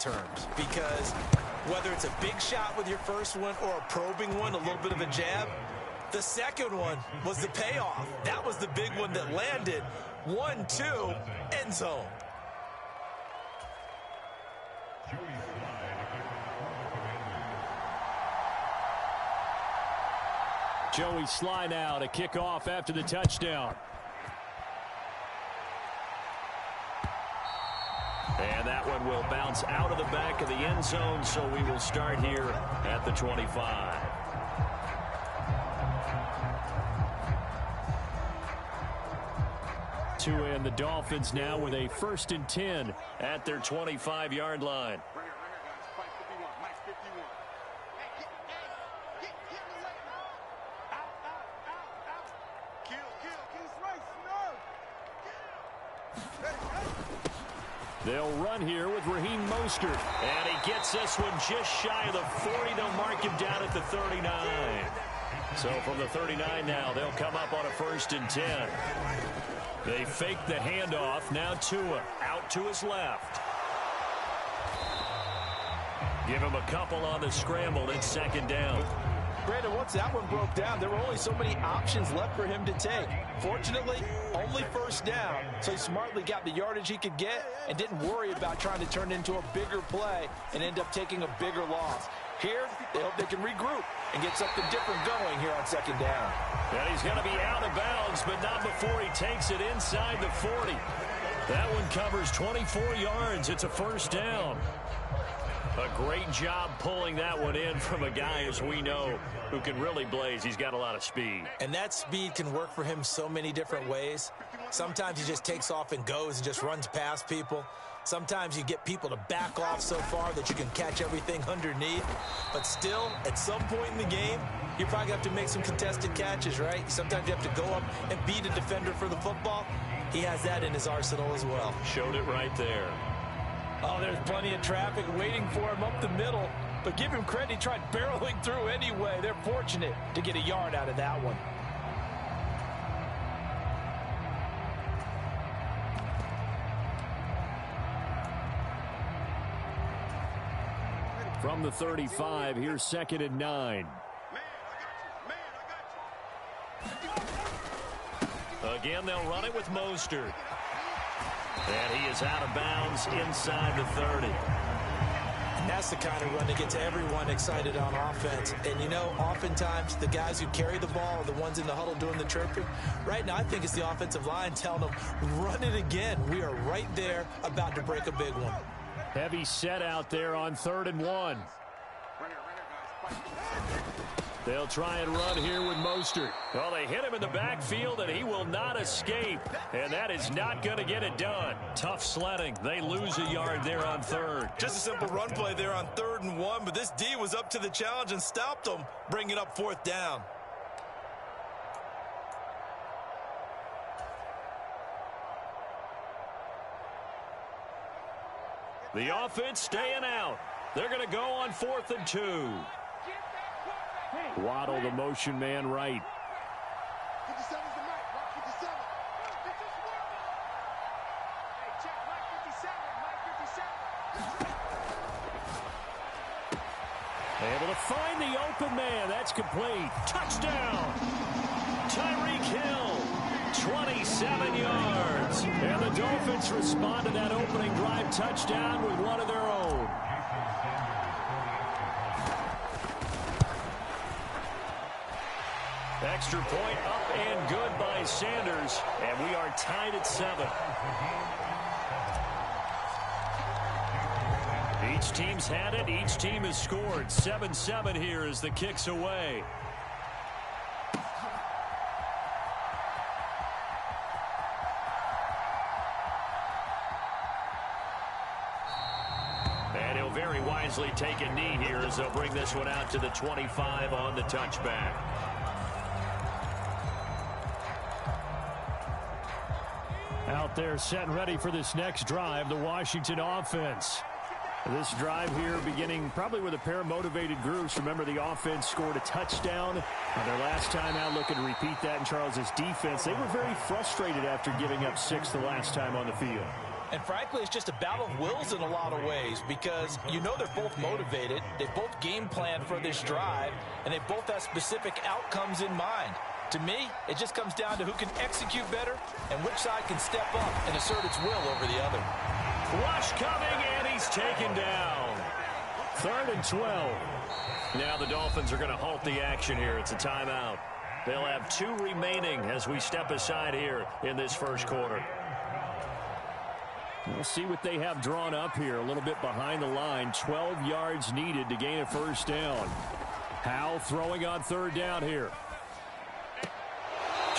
terms, because whether it's a big shot with your first one or a probing one, a little bit of a jab, the second one was the payoff. That was the big one that landed. 1-2, end zone. Joey Sly now to kick off after the touchdown. And that one will bounce out of the back of the end zone, so we will start here at the 25. And the Dolphins now with a 1st and 10 at their 25-yard line. They'll run here with Raheem Mostert. And he gets this one just shy of the 40. They'll mark him down at the 39. So from the 39 now, they'll come up on a 1st and 10. They fake the handoff. Now Tua out to his left. Give him a couple on the scramble. It's 2nd down. Brandon, once that one broke down, there were only so many options left for him to take. Fortunately, only 1st down, so he smartly got the yardage he could get and didn't worry about trying to turn it into a bigger play and end up taking a bigger loss. Here, they hope they can regroup and get something different going here on 2nd down. And he's going to be out of bounds, but not before he takes it inside the 40. That one covers 24 yards. It's a 1st down. A great job pulling that one in from a guy, as we know, who can really blaze. He's got a lot of speed. And that speed can work for him so many different ways. Sometimes he just takes off and goes and just runs past people. Sometimes you get people to back off so far that you can catch everything underneath. But still, at some point in the game, you probably have to make some contested catches, right? Sometimes you have to go up and beat a defender for the football. He has that in his arsenal as well. Showed it right there. Oh, there's plenty of traffic waiting for him up the middle. But give him credit, he tried barreling through anyway. They're fortunate to get a yard out of that one. From the 35, here's 2nd and 9. Again, they'll run it with Mostert. And he is out of bounds inside the 30. And that's the kind of run that gets everyone excited on offense. And, you know, oftentimes the guys who carry the ball are the ones in the huddle doing the chirping. Right now, I think it's the offensive line telling them, run it again. We are right there about to break a big one. Heavy set out there on 3rd and 1. They'll try and run here with Mostert. Well, they hit him in the backfield, and he will not escape. And that is not going to get it done. Tough sledding. They lose a yard there on 3rd. Just a simple run play there on 3rd and 1, but this D was up to the challenge and stopped them, bringing up 4th down. The offense staying out. They're going to go on 4th and 2. Waddle, the motion man, right. Able to find the open man. That's complete. Touchdown. Tyreek Hill, 27 yards. And the Dolphins respond to that opening drive touchdown with one of their own. Extra point up and good by Sanders. And we are tied at 7. Each team's had it. Each team has scored. 7-7 here as the kick's away. And he'll very wisely take a knee here as they'll bring this one out to the 25 on the touchback. Out there set and ready for this next drive, the Washington offense. This drive here beginning probably with a pair of motivated groups. Remember, the offense scored a touchdown on their last time out. Looking to repeat that in Charles's defense. They were very frustrated after giving up 6 the last time on the field. And frankly, it's just a battle of wills in a lot of ways because you know they're both motivated. They both game plan for this drive, and they both have specific outcomes in mind. To me, it just comes down to who can execute better and which side can step up and assert its will over the other. Rush coming, and he's taken down. 3rd and 12. Now the Dolphins are going to halt the action here. It's a timeout. They'll have 2 remaining as we step aside here in this first quarter. We'll see what they have drawn up here. A little bit behind the line. 12 yards needed to gain a first down. Howell throwing on 3rd down here.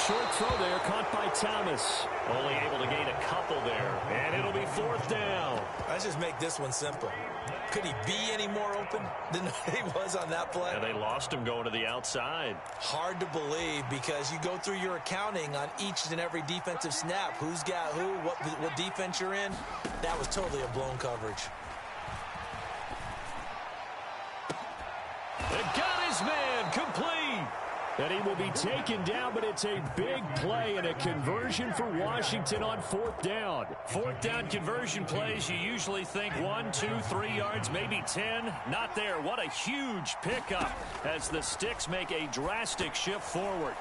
Short throw there, caught by Thomas. Only able to gain a couple there, and it'll be 4th down. Let's just make this one simple. Could he be any more open than he was on that play? And they lost him going to the outside. Hard to believe because you go through your accounting on each and every defensive snap. Who's got who, what defense you're in. That was totally a blown coverage. They got his man complete. And he will be taken down, but it's a big play and a conversion for Washington on 4th down. 4th down conversion plays, you usually think 1, 2, 3 yards, maybe 10. Not there. What a huge pickup as the Sticks make a drastic shift forward.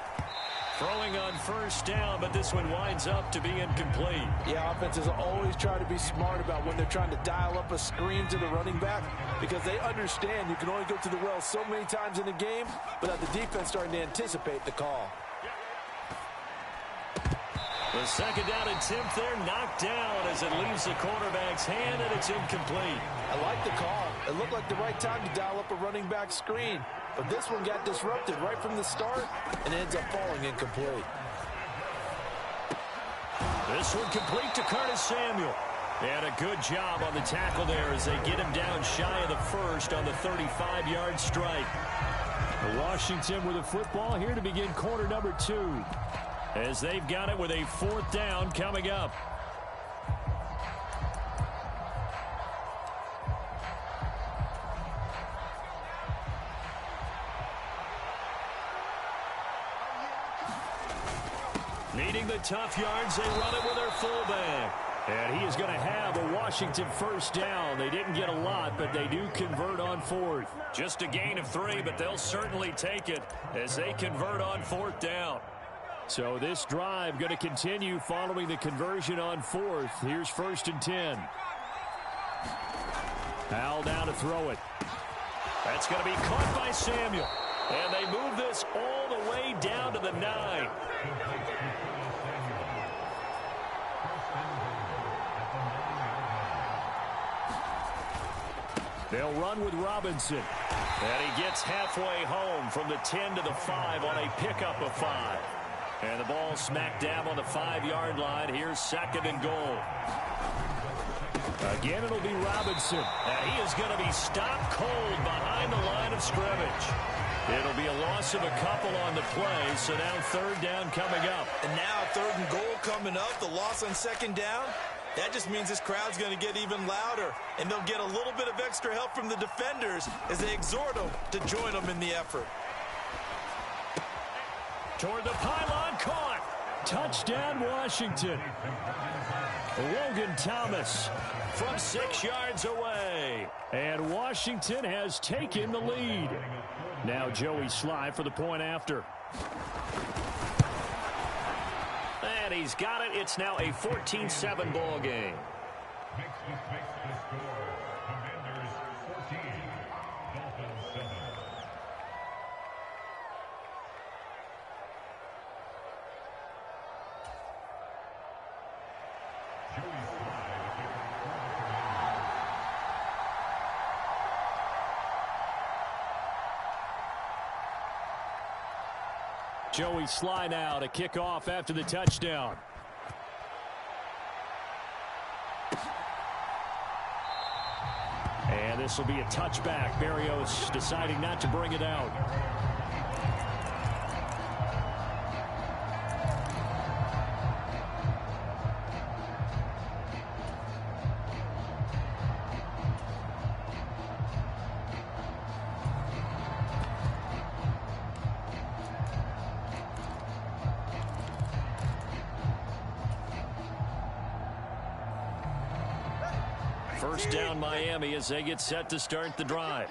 Throwing on 1st down, but this one winds up to be incomplete. Yeah, offenses always try to be smart about when they're trying to dial up a screen to the running back because they understand you can only go to the well so many times in a game without the defense starting to anticipate the call. The 2nd down attempt there knocked down as it leaves the quarterback's hand, and it's incomplete. I like the call. It looked like the right time to dial up a running back screen. But this one got disrupted right from the start and ends up falling incomplete. This one complete to Curtis Samuel. And a good job on the tackle there as they get him down shy of the first on the 35-yard strike. Washington with the football here to begin quarter number 2. As they've got it with a 4th down coming up. Needing the tough yards, they run it with their fullback. And he is going to have a Washington first down. They didn't get a lot, but they do convert on 4th. Just a gain of 3, but they'll certainly take it as they convert on 4th down. So this drive going to continue following the conversion on 4th. Here's 1st and 10. Howell down to throw it. That's going to be caught by Samuel. And they move this all the way down to the 9. They'll run with Robinson. And he gets halfway home from the 10 to the 5 on a pickup of 5. And the ball smack dab on the 5-yard line. Here's 2nd and goal. Again, it'll be Robinson. And he is going to be stopped cold behind the line of scrimmage. It'll be a loss of a couple on the play, so now 3rd down coming up. And now 3rd and goal coming up, the loss on 2nd down. That just means this crowd's going to get even louder, and they'll get a little bit of extra help from the defenders as they exhort them to join them in the effort. Toward the pylon, caught. Touchdown, Washington. Logan Thomas from 6 yards away. And Washington has taken the lead. Now Joey Sly for the point after. And he's got it. It's now a 14-7 ball game. Joey Sly now to kick off after the touchdown. And this will be a touchback. Barrios deciding not to bring it out. First down Miami as they get set to start the drive.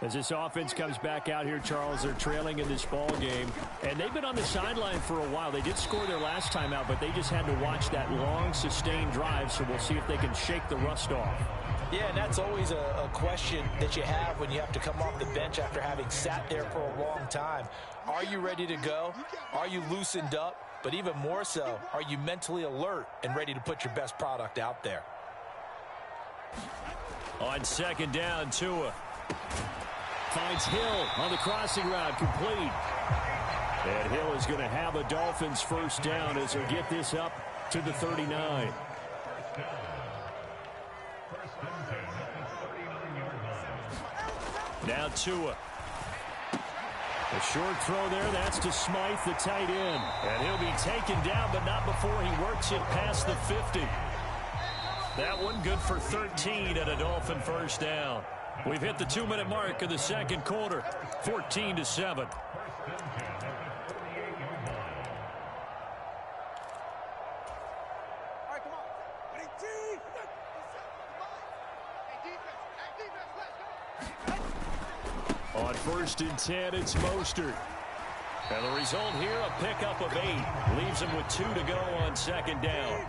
As this offense comes back out here, Charles, they're trailing in this ball game. And they've been on the sideline for a while. They did score their last time out, but they just had to watch that long, sustained drive. So we'll see if they can shake the rust off. Yeah, and that's always a question that you have when you have to come off the bench after having sat there for a long time. Are you ready to go? Are you loosened up? But even more so, are you mentally alert and ready to put your best product out there? On second down, Tua finds Hill on the crossing route, complete. And Hill is going to have a Dolphins first down as they get this up to the 39. Now Tua. A short throw there, that's to Smythe, the tight end. And he'll be taken down, but not before he works it past the 50. That one good for 13 and a Dolphin first down. We've hit the 2-minute mark of the second quarter, 14-7. On 1st and 10, it's Mostert. And the result here, a pickup of 8. Leaves him with 2 to go on second down.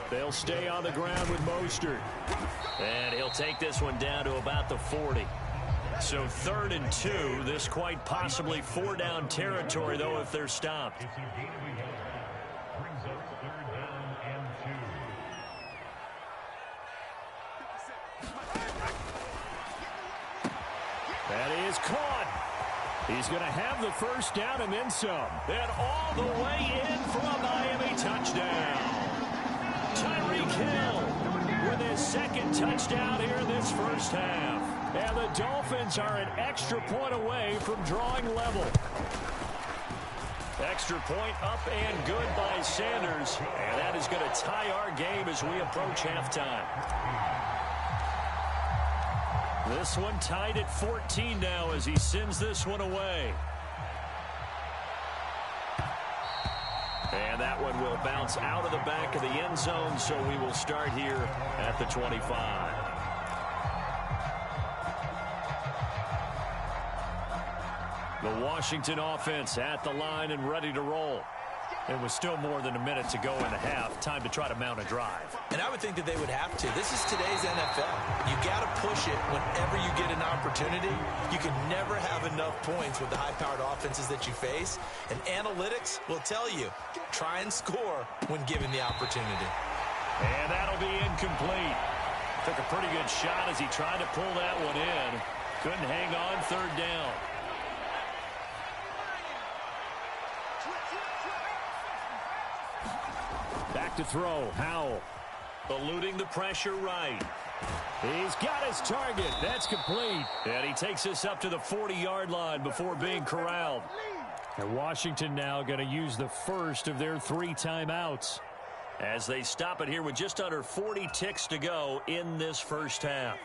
They'll stay on the ground with Mostert. And he'll take this one down to about the 40. So 3rd and 2. This quite possibly 4-down territory, though, if they're stopped. That is caught. He's going to have the first down and then some. And all the way in for a Miami touchdown. Tyreek Hill with his second touchdown here in this first half. And the Dolphins are an extra point away from drawing level. Extra point up and good by Sanders. And that is going to tie our game as we approach halftime. This one tied at 14 now as he sends this one away. And that one will bounce out of the back of the end zone, so we will start here at the 25. The Washington offense at the line and ready to roll. It was still more than a minute to go in the half. Time to try to mount a drive. And I would think that they would have to. This is today's NFL. You got to push it whenever you get an opportunity. You can never have enough points with the high-powered offenses that you face. And analytics will tell you, try and score when given the opportunity. And that'll be incomplete. Took a pretty good shot as he tried to pull that one in. Couldn't hang on 3rd down. Back to throw. Howell. Eluding the pressure right. He's got his target. That's complete. And he takes us up to the 40-yard line before being corralled. And Washington now going to use the first of their 3 timeouts. As they stop it here with just under 40 ticks to go in this first half.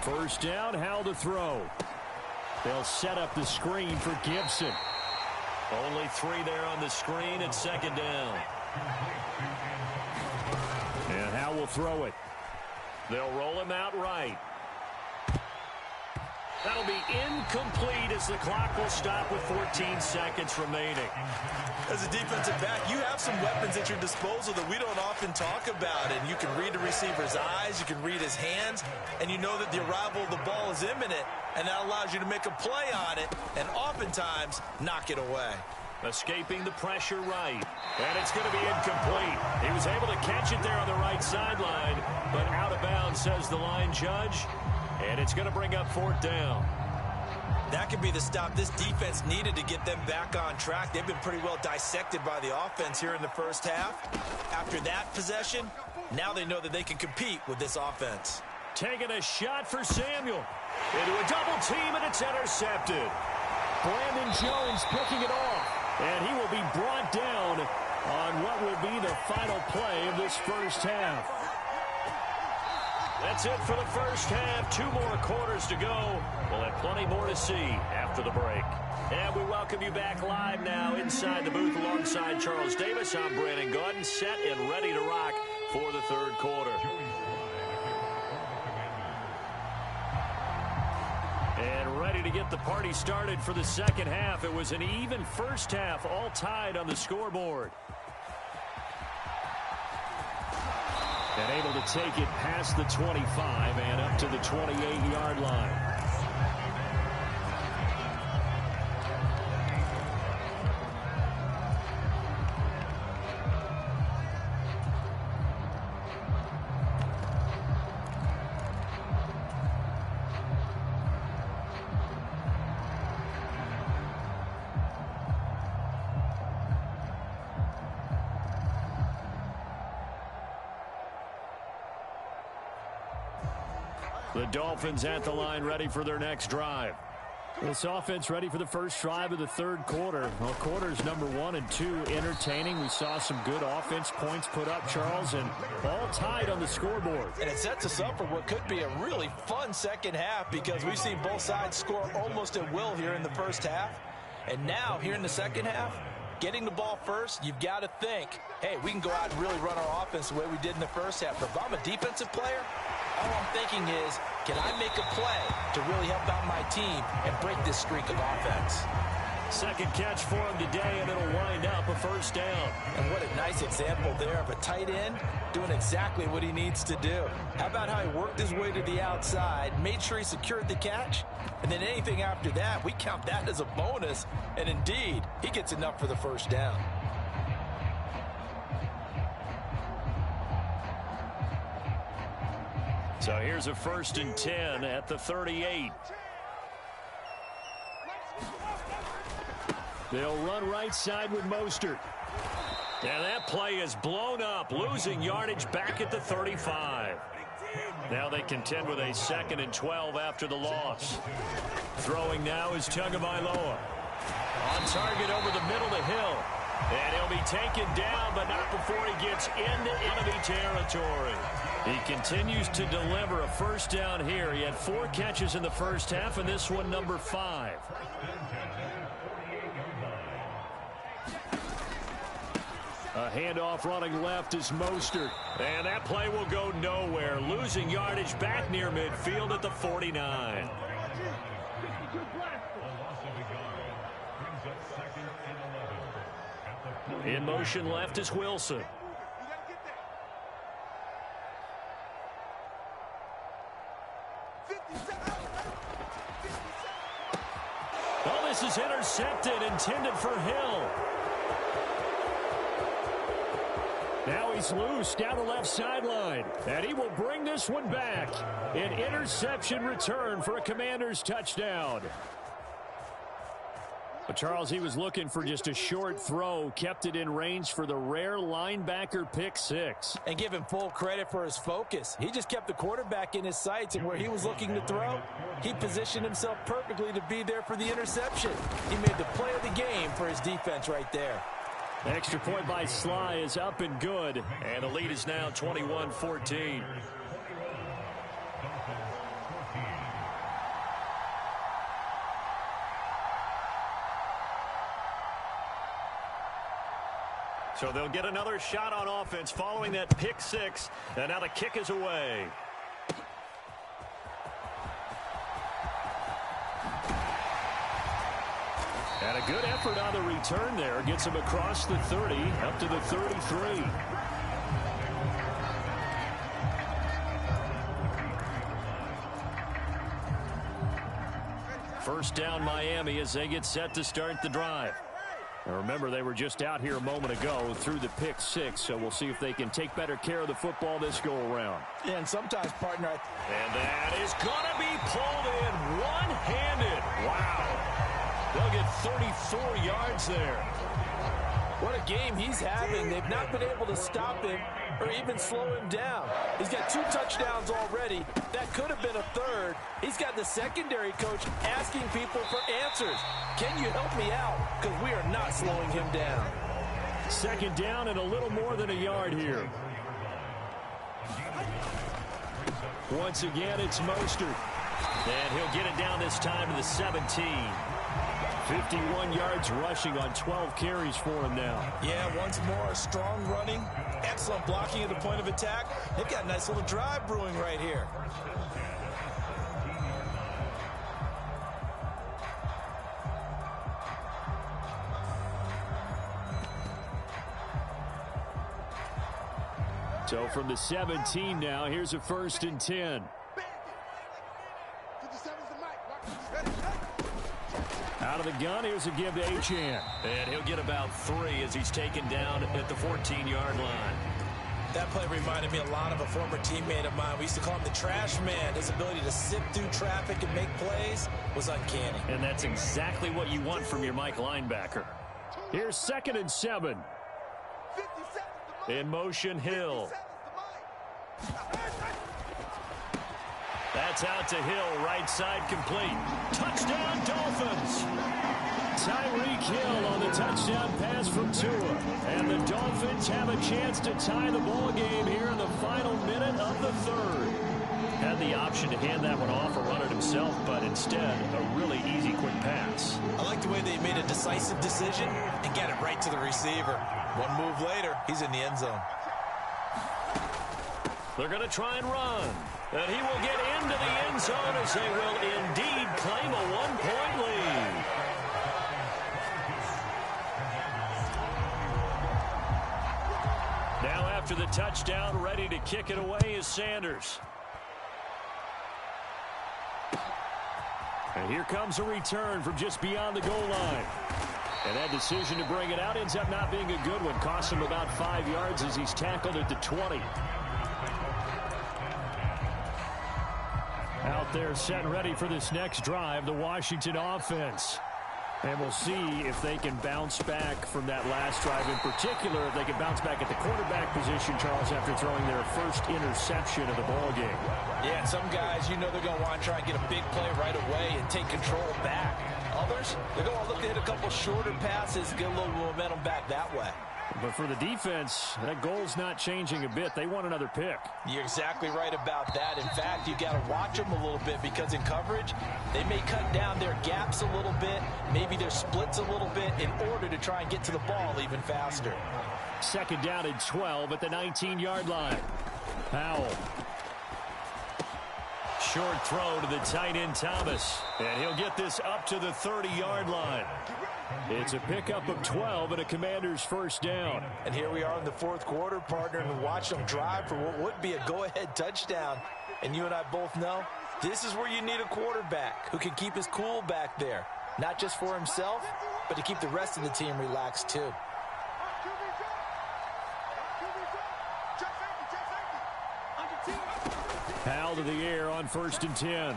First down, Howell to throw. They'll set up the screen for Gibson. Only 3 there on the screen at 2nd down. And Howell will throw it. They'll roll him out right. That'll be incomplete as the clock will stop with 14 seconds remaining. As a defensive back, you have some weapons at your disposal that we don't often talk about. And you can read the receiver's eyes, you can read his hands, and you know that the arrival of the ball is imminent. And that allows you to make a play on it and oftentimes knock it away. Escaping the pressure right. And it's going to be incomplete. He was able to catch it there on the right sideline, but out of bounds, says the line judge. And it's going to bring up 4th down. That could be the stop this defense needed to get them back on track. They've been pretty well dissected by the offense here in the first half. After that possession, now they know that they can compete with this offense. Taking a shot for Samuel. Into a double team, and it's intercepted. Brandon Jones picking it off. And he will be brought down on what will be the final play of this first half. That's it for the first half. 2 more quarters to go. We'll have plenty more to see after the break. And we welcome you back live now inside the booth alongside Charles Davis. I'm Brandon Gaudin, set and ready to rock for the third quarter. And ready to get the party started for the second half. It was an even first half, all tied on the scoreboard. And able to take it past the 25 and up to the 28-yard line. The Dolphins at the line, ready for their next drive. This offense ready for the first drive of the third quarter. Well, quarters number 1 and 2 entertaining. We saw some good offense points put up, Charles, and all tied on the scoreboard. And it sets us up for what could be a really fun second half because we've seen both sides score almost at will here in the first half. And now, here in the second half, getting the ball first, you've got to think, hey, we can go out and really run our offense the way we did in the first half. But if I'm a defensive player, all I'm thinking is, can I make a play to really help out my team and break this streak of offense? Second catch for him today, and it'll wind up a first down. And what a nice example there of a tight end doing exactly what he needs to do. How about how he worked his way to the outside, made sure he secured the catch, and then anything after that, we count that as a bonus. And indeed, he gets enough for the first down. So here's a 1st and 10 at the 38. They'll run right side with Mostert. And that play is blown up, losing yardage back at the 35. Now they contend with a 2nd and 12 after the loss. Throwing now is Tagovailoa. On target over the middle to Hill. And he'll be taken down, but not before he gets into enemy territory. He continues to deliver a first down here. He had 4 catches in the first half, and this one number 5. A handoff running left is Mostert. And that play will go nowhere, losing yardage back near midfield at the 49. In motion left is Wilson. Oh, this is intercepted, intended for Hill. Now he's loose down the left sideline, and he will bring this one back. An interception return for a Commanders touchdown. But Charles, he was looking for just a short throw, kept it in range for the rare linebacker pick 6. And give him full credit for his focus. He just kept the quarterback in his sights, and where he was looking to throw, he positioned himself perfectly to be there for the interception. He made the play of the game for his defense right there. Extra point by Sly is up and good. And the lead is now 21-14. So they'll get another shot on offense following that pick 6. And now the kick is away. And a good effort on the return there. Gets him across the 30, up to the 33. First down Miami as they get set to start the drive. Now remember, they were just out here a moment ago through the pick 6, so we'll see if they can take better care of the football this go-around. Yeah, and sometimes, partner, and that is going to be pulled in one-handed. Wow. They'll get 34 yards there. what a game he's having. They've not been able to stop him or even slow him down. He's got 2 touchdowns already. That could have been a third. He's got the secondary coach asking people for answers. Can you help me out? Because we are not slowing him down. Second down and a little more than a yard here. Once again, it's Mostert. And he'll get it down this time to the 17. 51 yards rushing on 12 carries for him now. Yeah, once more, strong running, excellent blocking at the point of attack. They've got a nice little drive brewing right here. So from the 17 now, here's a 1st and 10. Out of the gun, here's a give to Achane. And he'll get about 3 as he's taken down at the 14-yard line. That play reminded me a lot of a former teammate of mine. We used to call him the trash man. His ability to sift through traffic and make plays was uncanny. And that's exactly what you want from your Mike linebacker. Here's 2nd and 7. In motion, Hill. That's out to Hill, right side complete. Touchdown, Dolphins! Tyreek Hill on the touchdown pass from Tua. And the Dolphins have a chance to tie the ball game here in the final minute of the 3rd. Had the option to hand that one off or run it himself, but instead, a really easy, quick pass. I like the way they made a decisive decision and get it right to the receiver. One move later, he's in the end zone. They're going to try and run. And he will get into the end zone as they will indeed claim a 1-point lead. Now after the touchdown, ready to kick it away is Sanders. And here comes a return from just beyond the goal line. And that decision to bring it out ends up not being a good one. Costs him about 5 yards as he's tackled at the 20. Out there set and ready for this next drive, the Washington offense. And we'll see if they can bounce back from that last drive. In particular, if they can bounce back at the quarterback position, Charles, after throwing their first interception of the ball game. Yeah, some guys, you know they're going to want to try and get a big play right away and take control back. Others, they're going to look to hit a couple shorter passes, get a little momentum back that way. But for the defense, that goal's not changing a bit. They want another pick. You're exactly right about that. In fact, you've got to watch them a little bit because in coverage, they may cut down their gaps a little bit, maybe their splits a little bit in order to try and get to the ball even faster. 2nd down and 12 at the 19-yard line. Powell. Short throw to the tight end Thomas. And he'll get this up to the 30-yard line. It's a pickup of 12 and a Commander's 1st down. And here we are in the 4th quarter, partner, and watch them drive for what would be a go-ahead touchdown. And you and I both know this is where you need a quarterback who can keep his cool back there. Not just for himself, but to keep the rest of the team relaxed too. Powell to the air on 1st and 10.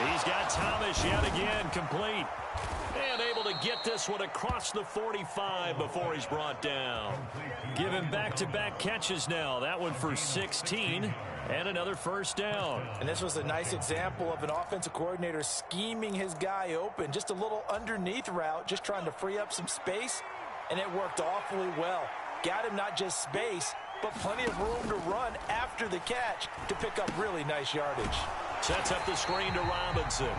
He's got Thomas yet again complete. And able to get this one across the 45 before he's brought down. Give him back-to-back catches now. That one for 16 and another 1st down. And this was a nice example of an offensive coordinator scheming his guy open. Just a little underneath route, just trying to free up some space. And it worked awfully well. Got him not just space, but plenty of room to run after the catch to pick up really nice yardage. Sets up the screen to Robinson.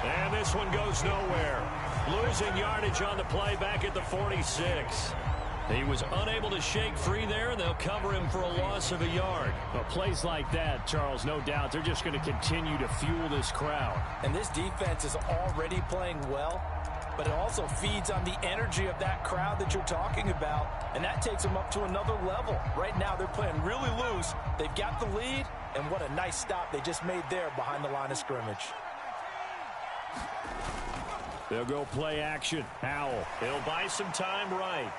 And this one goes nowhere. Losing yardage on the play back at the 46. He was unable to shake free there, and they'll cover him for a loss of a yard. Well, plays like that, Charles, no doubt, they're just going to continue to fuel this crowd. And this defense is already playing well, but it also feeds on the energy of that crowd that you're talking about, and that takes them up to another level. Right now, they're playing really loose. They've got the lead, and what a nice stop they just made there behind the line of scrimmage. They'll go play action. Howell. He'll buy some time right.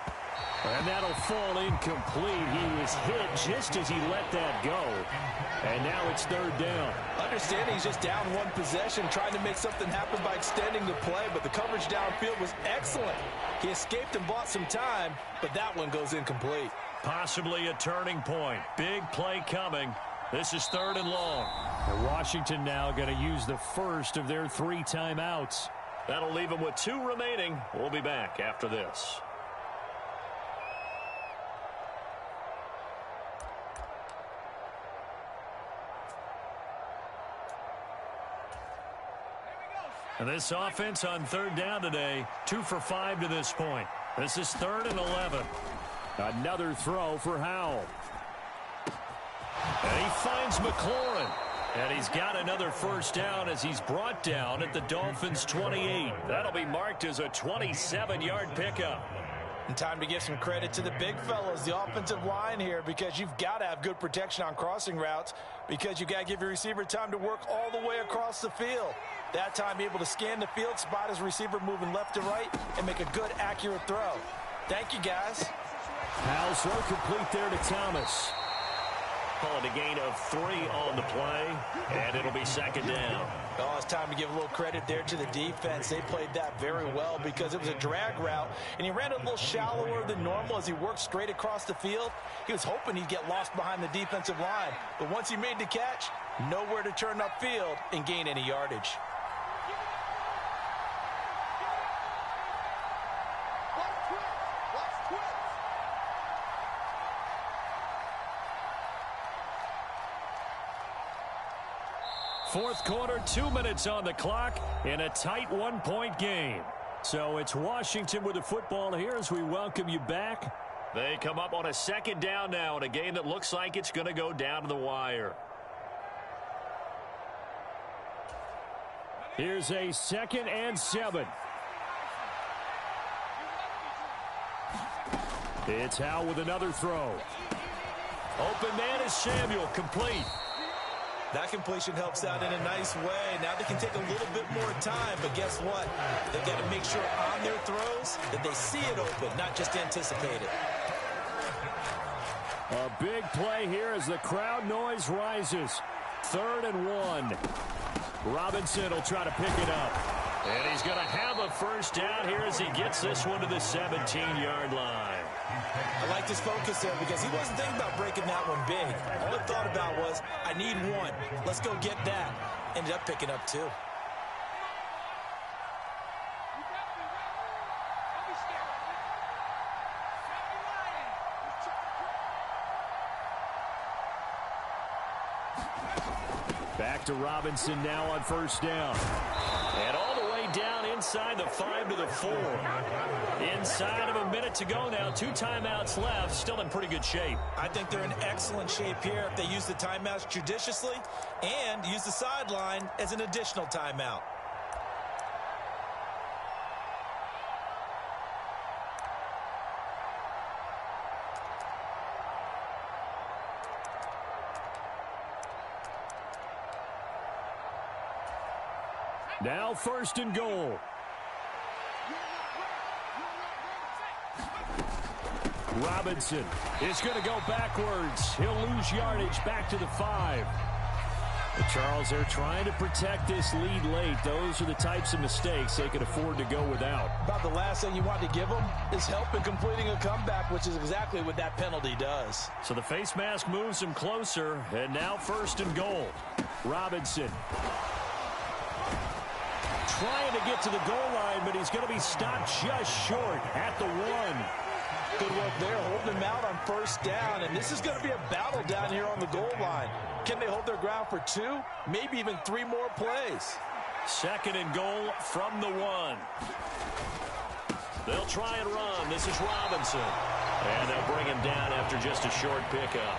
And that'll fall incomplete. He was hit just as he let that go. And now it's 3rd down. Understanding he's just down one possession, trying to make something happen by extending the play, but the coverage downfield was excellent. He escaped and bought some time, but that one goes incomplete. Possibly a turning point. Big play coming. This is 3rd and long. And Washington now going to use the first of their 3 timeouts. That'll leave them with 2 remaining. We'll be back after this. And this offense on third down today, 2 for 5 to this point. This is 3rd and 11. Another throw for Howell. And he finds McLaurin. And he's got another first down as he's brought down at the Dolphins' 28. That'll be marked as a 27-yard pickup. And time to give some credit to the big fellas, the offensive line here, because you've got to have good protection on crossing routes because you've got to give your receiver time to work all the way across the field. That time able to scan the field, spot his receiver moving left to right, and make a good, accurate throw. Thank you, guys. Howell's throw complete there to Thomas. Call it a gain of 3 on the play, and it'll be 2nd down. Oh, it's time to give a little credit there to the defense. They played that very well because it was a drag route, and he ran it a little shallower than normal as he worked straight across the field. He was hoping he'd get lost behind the defensive line, but once he made the catch, nowhere to turn upfield and gain any yardage. Fourth quarter, 2 minutes on the clock in a tight 1-point game. So it's Washington with the football here as we welcome you back. They come up on a 2nd down now in a game that looks like it's going to go down to the wire. Here's a 2nd and 7. It's Howell with another throw. Open man is Samuel, complete. That completion helps out in a nice way. Now they can take a little bit more time, but guess what? They've got to make sure on their throws that they see it open, not just anticipate it. A big play here as the crowd noise rises. 3rd and 1. Robinson will try to pick it up. And he's going to have a first down here as he gets this one to the 17-yard line. I liked his focus there because he wasn't thinking about breaking that one big. All he thought about was, I need 1. Let's go get that. Ended up picking up 2. Back to Robinson now on first down. And all the way down inside the 5 to the 4. Inside of a minute to go now. 2 timeouts left. Still in pretty good shape. I think they're in excellent shape here if they use the timeouts judiciously and use the sideline as an additional timeout. Now 1st and goal. Robinson is going to go backwards. He'll lose yardage back to the 5. But Charles, they're trying to protect this lead late. Those are the types of mistakes they can afford to go without. About the last thing you want to give them is help in completing a comeback, which is exactly what that penalty does. So the face mask moves him closer, and now 1st and goal. Robinson trying to get to the goal line, but he's going to be stopped just short at the 1. Good work there, holding him out on first down, and this is going to be a battle down here on the goal line. Can they hold their ground for 2, maybe even 3 more plays? 2nd and goal from the 1. They'll try and run. This is Robinson. And they'll bring him down after just a short pickup.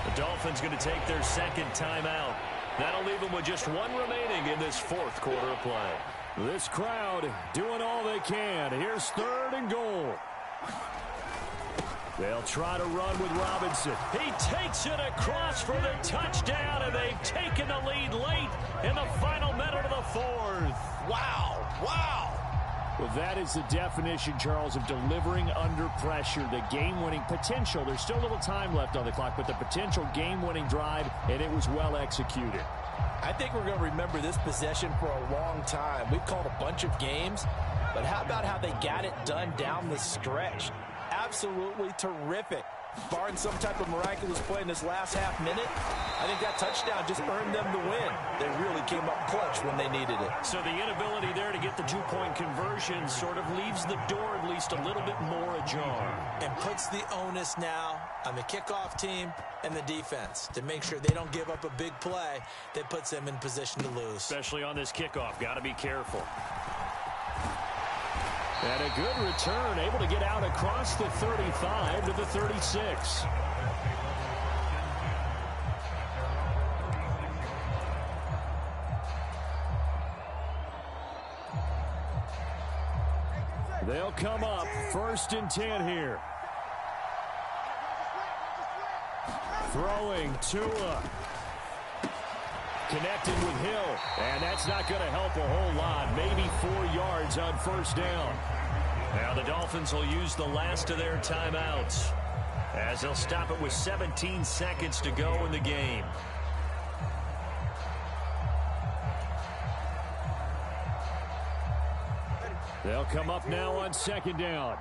The Dolphins going to take their 2nd timeout. That'll leave them with just 1 remaining in this 4th quarter of play. This crowd doing all they can. Here's 3rd and goal. They'll try to run with Robinson. He takes it across for the touchdown, and they've taken the lead late in the final minute of the 4th. Wow, wow. Well, that is the definition, Charles, of delivering under pressure. The game-winning potential. There's still a little time left on the clock, but the potential game-winning drive, and it was well executed. I think we're going to remember this possession for a long time. We've called a bunch of games, but how about how they got it done down the stretch? Absolutely terrific. Barring some type of miraculous play in this last half minute, I think that touchdown just earned them the win. They really came up clutch when they needed it. So the inability there to get the two-point conversion sort of leaves the door at least a little bit more ajar. And puts the onus now on the kickoff team and the defense to make sure they don't give up a big play that puts them in position to lose. Especially on this kickoff. Got to be careful. And a good return, able to get out across the 35 to the 36. They'll come up 1st and 10 here. Throwing Tua. Connected with Hill, and that's not going to help a whole lot. Maybe 4 yards on 1st down. Now the Dolphins will use the last of their timeouts as they'll stop it with 17 seconds to go in the game. They'll come up now on 2nd down.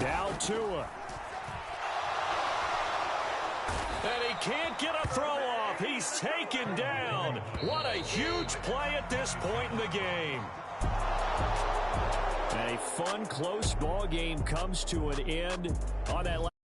Now Tua. And he can't get a throw off. He's taken down. What a huge play at this point in the game. And a fun, close ball game comes to an end on that.